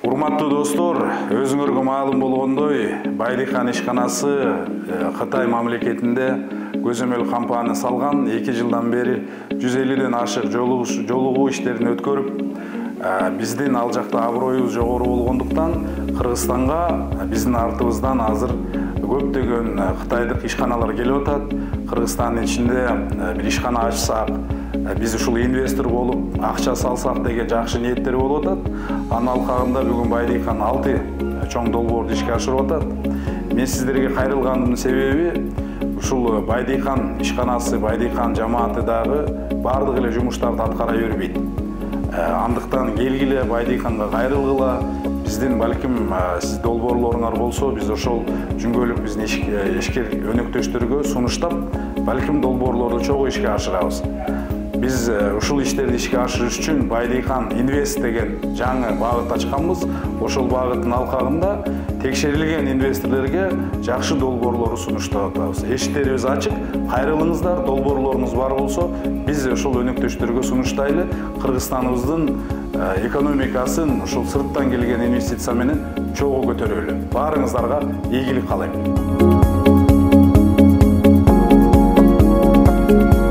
Урматтуу достор, өзүңөргө маалым болгондой, Байдыхан ишканасы Кытай мамлекетинде көзөмөл кампания салган 2 жылдан бери 150ден ашык жолугуу иштерин өткөрүп, биздин ал жакта аброюбуз жогору болгондуктан Кыргызстанга биздин артыбыздан азыр көптөгөн кытайдык ишканалар келип атат. Кыргызстандын ичинде бир ишкана ачсак, биз ушул инвестор болуп, акча салсак деген жакшы ниеттер болуп атат. Анын алкагында бүгүн Байдыхан 6 чоң долбоорду ишке ашырып атат. Мен сиздерге кайрылганымдын себеби ушул Байдыхан ишканасы, Байдыхан жамааты дагы бардык эле жумуштарды аткара бербейт. Андыктан келгиле Байдыханга кайрылгыла. Биздин балким сиз долбоорлоруңар болсо, биз ошол жүнгөлүк биздин ишкер өнөктөштөргө сунуштап, балким долбоорлорду чогуу ишке ашырабыз. Biz ушул иштерди ишке ашырыш үчүн Байдыхан Инвест деген жаңы багыт ачканбыз. Ошол багыттын алкагында текшерилген инвесторлорго жакшы долбоорлорду сунуштап атабыз. Эшиктерибиз ачык, кайрылыңыздар, долбоорлоруңуз бар болсо, биз ошол өнөктөштөргө сунуштайлы. Кыргызстаныбыздын экономикасын ушул сырттан келген инвестиция менен чогуу көтөрөлү. Баарыңыздарга ийгилик каалайм.